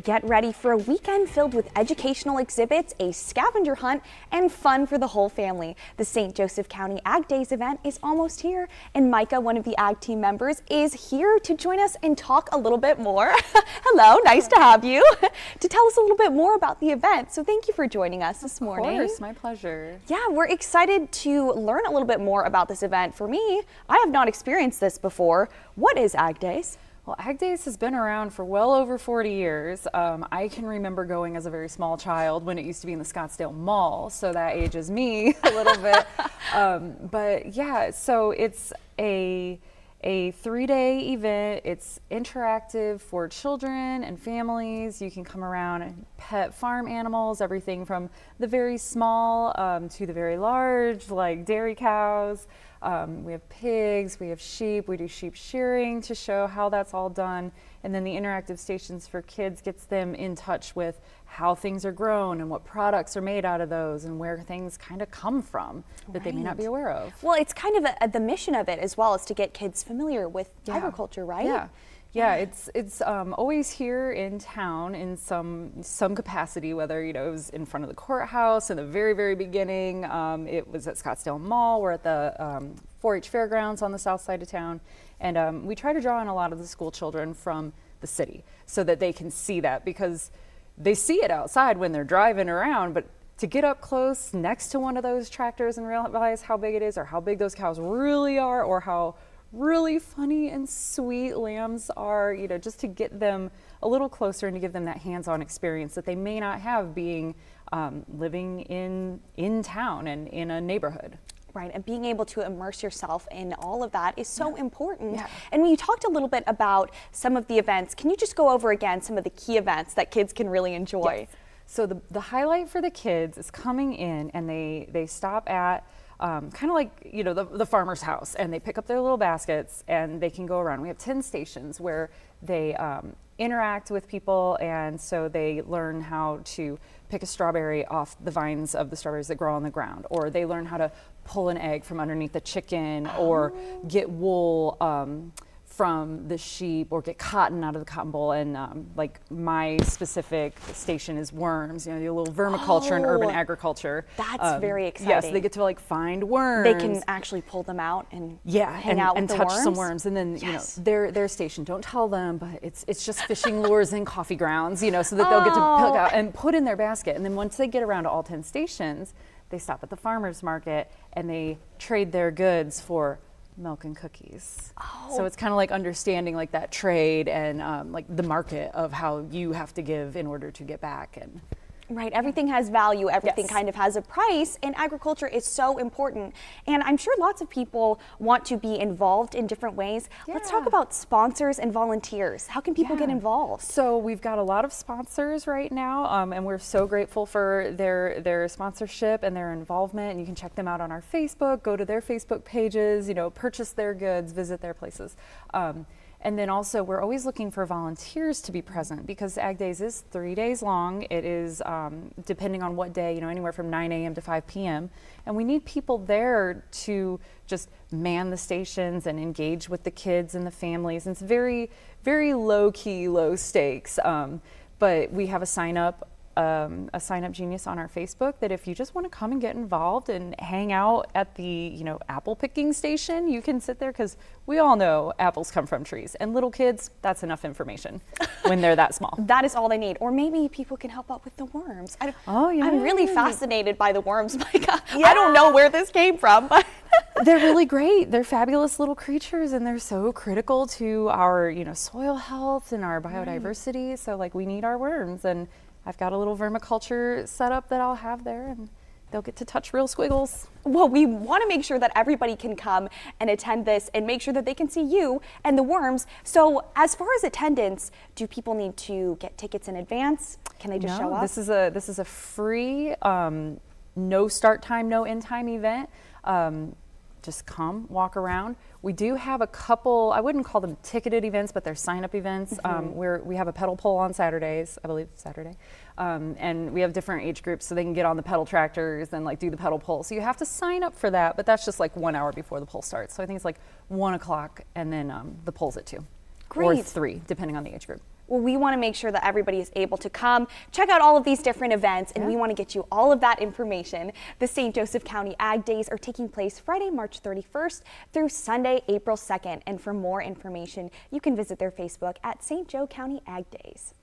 Get ready for a weekend filled with educational exhibits, a scavenger hunt, and fun for the whole family. The St. Joseph County Ag Days event is almost here, and Micah, one of the Ag team members, is here to join us and talk a little bit more. Hello, nice to have you, to tell us a little bit more about the event. So thank you for joining us this morning. Of course, my pleasure. Yeah, we're excited to learn a little bit more about this event. For me, I have not experienced this before. What is Ag Days? Well, Ag Days has been around for well over 40 years. I can remember going as a very small child when it used to be in the Scottsdale Mall, so that ages me a little bit. But yeah, so it's a 3-day event. It's interactive for children and families. You can come around and pet farm animals, everything from the very small to the very large, like dairy cows. We have pigs, we have sheep, we do sheep shearing to show how that's all done. And then the interactive stations for kids gets them in touch with how things are grown and what products are made out of those and where things kind of come from that they may not be aware of. Well, it's kind of the mission of it as well, is to get kids familiar with agriculture, right? Yeah, it's always here in town in some capacity, whether it was in front of the courthouse in the very beginning. It was at Scottsdale Mall. We're at the 4-H fairgrounds on the south side of town, and we try to draw in a lot of the school children from the city so that they can see that, because they see it outside when they're driving around, but to get up close next to one of those tractors and realize how big it is, or how big those cows really are, or how really funny and sweet lambs are, just to get them a little closer and to give them that hands-on experience that they may not have being living in town and in a neighborhood. Right, and being able to immerse yourself in all of that is so important. Yeah. And you talked a little bit about some of the events. Can you just go over again some of the key events that kids can really enjoy? Yes. So the highlight for the kids is coming in, and they stop at kind of like the farmer's house, and they pick up their little baskets and they can go around. We have 10 stations where they interact with people, and so they learn how to pick a strawberry off the vines of the strawberries that grow on the ground, or they learn how to pull an egg from underneath a chicken, or get wool from the sheep, or get cotton out of the cotton boll. And like my specific station is worms, the little vermiculture and urban agriculture. That's very exciting. Yes, they get to find worms. They can actually pull them out and hang out with and the touch worms. some worms. And then their station, don't tell them, but it's just fishing lures and coffee grounds, so that they'll get to pick out and put in their basket. And then once they get around to all 10 stations, they stop at the farmer's market and they trade their goods for milk and cookies. So it's kind of like understanding that trade and the market of how you have to give in order to get back. And right, everything has value, everything kind of has a price, and agriculture is so important. And I'm sure lots of people want to be involved in different ways. Let's talk about sponsors and volunteers. How can people get involved? So we've got a lot of sponsors right now, and we're so grateful for their sponsorship and their involvement. And you can check them out on our Facebook, go to their Facebook pages, purchase their goods, visit their places. And then also, we're always looking for volunteers to be present, because Ag Days is 3 days long. It is, depending on what day, anywhere from 9 a.m. to 5 p.m. And we need people there to just man the stations and engage with the kids and the families. And it's very, very low key, low stakes. But we have a sign up genius on our Facebook that if you just want to come and get involved and hang out at the apple picking station, you can sit there, because we all know apples come from trees, and little kids, that's enough information when they're that small. That is all they need. Or maybe people can help out with the worms. I'm really fascinated by the worms, Micah. I don't know where this came from, but they're really great. They're fabulous little creatures, and they're so critical to our soil health and our biodiversity. So we need our worms, and I've got a little vermiculture setup that I'll have there, and they'll get to touch real squiggles. Well, we want to make sure that everybody can come and attend this and make sure that they can see you and the worms. So as far as attendance, do people need to get tickets in advance? Can they just show up? This is a free, no start time, no end time event. Just come, walk around. We do have a couple, I wouldn't call them ticketed events, but they're sign-up events. We have a pedal pull on Saturdays, I believe it's Saturday. And we have different age groups, so they can get on the pedal tractors and do the pedal pull. So you have to sign up for that, but that's just 1 hour before the pull starts. So I think it's 1 o'clock, and then the pull's at 2. Great. Or 3, depending on the age group. Well, we want to make sure that everybody is able to come, check out all of these different events, and we want to get you all of that information. The St. Joseph County Ag Days are taking place Friday, March 31st through Sunday, April 2nd. And for more information, you can visit their Facebook at St. Joe County Ag Days.